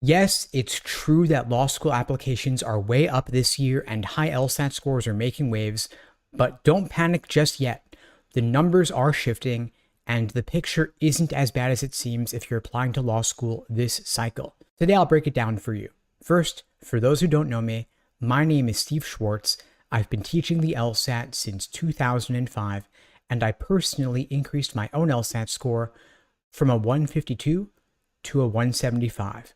Yes, it's true that law school applications are way up this year and high LSAT scores are making waves, but don't panic just yet. The numbers are shifting, and the picture isn't as bad as it seems if you're applying to law school this cycle. Today, I'll break it down for you. First, for those who don't know me, my name is Steve Schwartz. I've been teaching the LSAT since 2005, and I personally increased my own LSAT score from a 152 to a 175.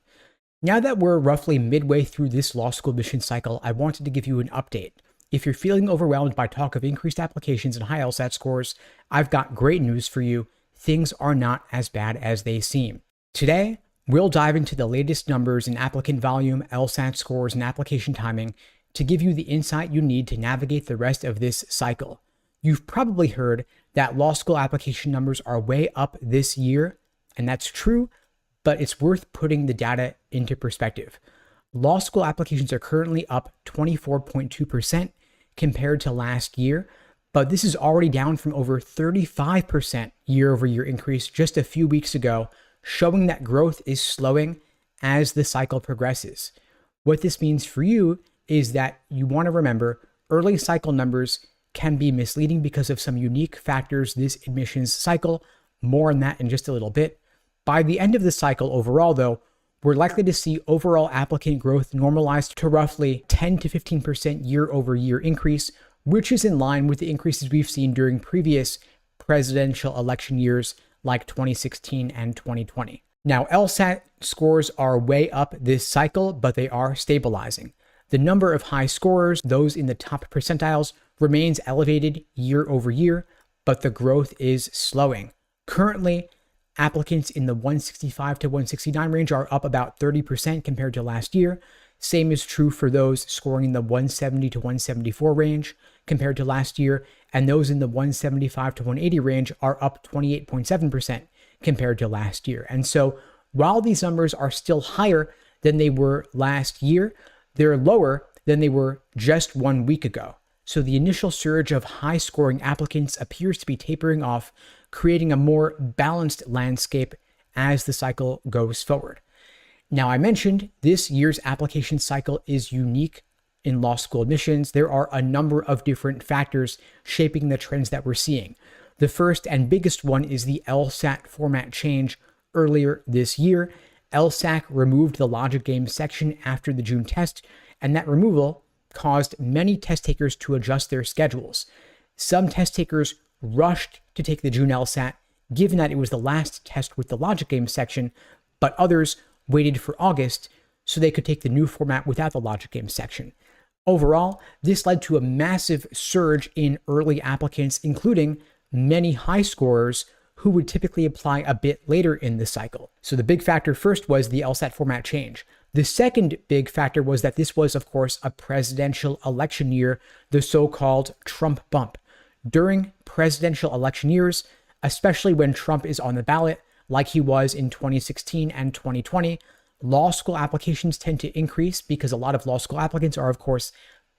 Now that we're roughly midway through this law school admission cycle, I wanted to give you an update. If you're feeling overwhelmed by talk of increased applications and high LSAT scores, I've got great news for you. Things are not as bad as they seem. Today, we'll dive into the latest numbers in applicant volume, LSAT scores, and application timing to give you the insight you need to navigate the rest of this cycle. You've probably heard that law school application numbers are way up this year, and that's true, but it's worth putting the data into perspective. Law school applications are currently up 24.2% compared to last year, but this is already down from over 35% year-over-year increase just a few weeks ago, showing that growth is slowing as the cycle progresses. What this means for you is that you want to remember early cycle numbers can be misleading because of some unique factors this admissions cycle. More on that in just a little bit. By the end of the cycle overall, though, we're likely to see overall applicant growth normalized to roughly 10 to 15% year-over-year increase, which is in line with the increases we've seen during previous presidential election years like 2016 and 2020. Now, LSAT scores are way up this cycle, but they are stabilizing. The number of high scorers, those in the top percentiles, remains elevated year-over-year, but the growth is slowing. Currently, applicants in the 165 to 169 range are up about 30% compared to last year. Same is true for those scoring in the 170 to 174 range compared to last year, and those in the 175 to 180 range are up 28.7% compared to last year. And so while these numbers are still higher than they were last year, they're lower than they were just 1 week ago. So the initial surge of high-scoring applicants appears to be tapering off, creating a more balanced landscape as the cycle goes forward. Now, I mentioned this year's application cycle is unique in law school admissions. There are a number of different factors shaping the trends that we're seeing. The first and biggest one is the LSAT format change earlier this year. LSAC removed the logic game section after the June test, and that removal caused many test takers to adjust their schedules. Some test takers rushed to take the June LSAT, given that it was the last test with the logic game section, but others waited for August so they could take the new format without the logic game section. Overall, this led to a massive surge in early applicants, including many high scorers who would typically apply a bit later in the cycle. So the big factor first was the LSAT format change. The second big factor was that this was, of course, a presidential election year, the so-called Trump bump. During presidential election years, especially when Trump is on the ballot, like he was in 2016 and 2020, law school applications tend to increase because a lot of law school applicants are, of course,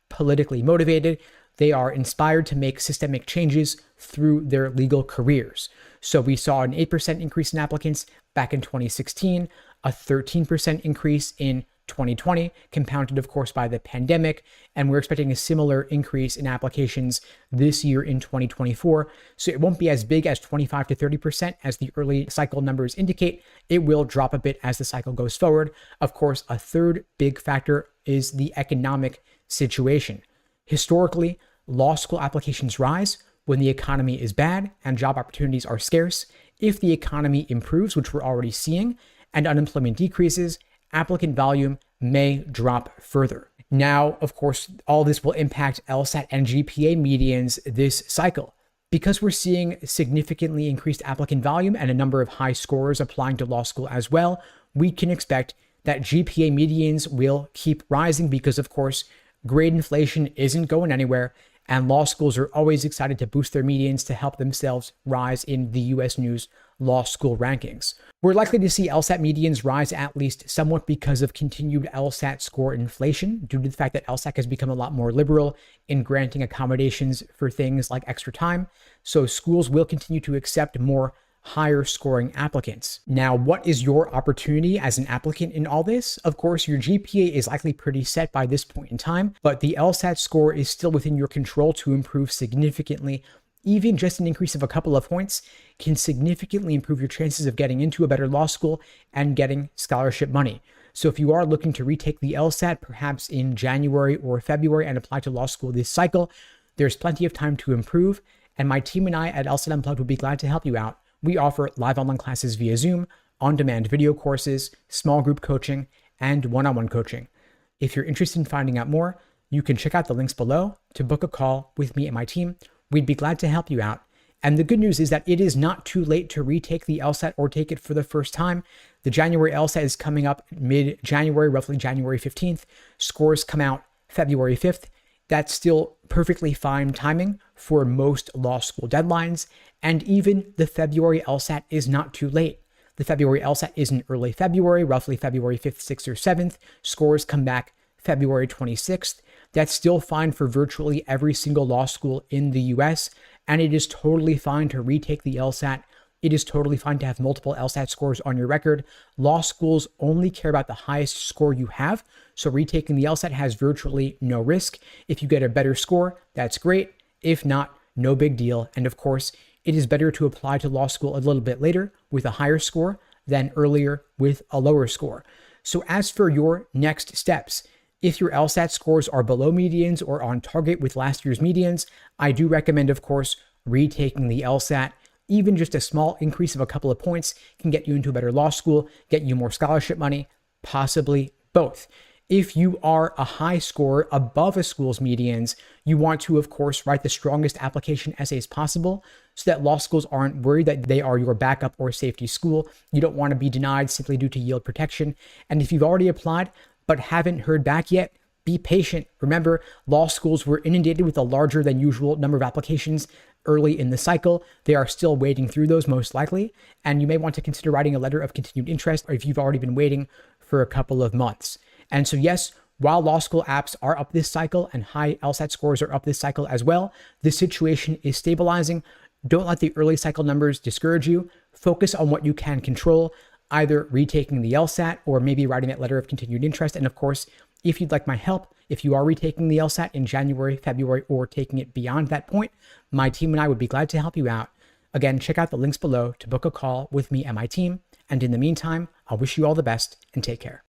politically motivated. They are inspired to make systemic changes through their legal careers. So we saw an 8% increase in applicants back in 2016, a 13% increase in 2020, compounded, of course, by the pandemic, and we're expecting a similar increase in applications this year in 2024. So it won't be as big as 25 to 30% as the early cycle numbers indicate. It will drop a bit as the cycle goes forward. Of course, a third big factor is the economic situation. Historically, law school applications rise when the economy is bad and job opportunities are scarce. If the economy improves, which we're already seeing, and unemployment decreases, applicant volume may drop further. Now, of course, all this will impact LSAT and GPA medians this cycle. Because we're seeing significantly increased applicant volume and a number of high scorers applying to law school as well, we can expect that GPA medians will keep rising because, of course, grade inflation isn't going anywhere, and law schools are always excited to boost their medians to help themselves rise in the US News law school rankings. We're likely to see LSAT medians rise at least somewhat because of continued LSAT score inflation, due to the fact that LSAC has become a lot more liberal in granting accommodations for things like extra time. So schools will continue to accept more higher scoring applicants. Now, what is your opportunity as an applicant in all this? Of course, your GPA is likely pretty set by this point in time, but the LSAT score is still within your control to improve significantly. Even just an increase of a couple of points can significantly improve your chances of getting into a better law school and getting scholarship money. So if you are looking to retake the LSAT perhaps in January or February and apply to law school this cycle, there's plenty of time to improve, and my team and I at LSAT Unplugged would be glad to help you out. We offer live online classes via Zoom, on-demand video courses, small group coaching, and one-on-one coaching. If you're interested in finding out more, you can check out the links below to book a call with me and my team. We'd be glad to help you out. And the good news is that it is not too late to retake the LSAT or take it for the first time. The January LSAT is coming up mid-January, roughly January 15th. Scores come out February 5th. That's still perfectly fine timing for most law school deadlines. And even the February LSAT is not too late. The February LSAT is in early February, roughly February 5th, 6th, or 7th. Scores come back February 26th. That's still fine for virtually every single law school in the US, and it is totally fine to retake the LSAT. It is totally fine to have multiple LSAT scores on your record. Law schools only care about the highest score you have, so retaking the LSAT has virtually no risk. If you get a better score, that's great. If not, no big deal. And of course, it is better to apply to law school a little bit later with a higher score than earlier with a lower score. So as for your next steps, if your LSAT scores are below medians or on target with last year's medians, I do recommend, of course, retaking the LSAT. Even just a small increase of a couple of points can get you into a better law school, get you more scholarship money, possibly both. If you are a high scorer above a school's medians, you want to, of course, write the strongest application essays possible so that law schools aren't worried that they are your backup or safety school. You don't want to be denied simply due to yield protection. And if you've already applied but haven't heard back yet, be patient. Remember, law schools were inundated with a larger than usual number of applications early in the cycle. They are still wading through those most likely, and you may want to consider writing a letter of continued interest if you've already been waiting for a couple of months. And so yes, while law school apps are up this cycle and high LSAT scores are up this cycle as well, the situation is stabilizing. Don't let the early cycle numbers discourage you. Focus on what you can control, either retaking the LSAT or maybe writing that letter of continued interest. And of course, if you'd like my help, if you are retaking the LSAT in January, February, or taking it beyond that point, my team and I would be glad to help you out. Again, check out the links below to book a call with me and my team. And in the meantime, I'll wish you all the best and take care.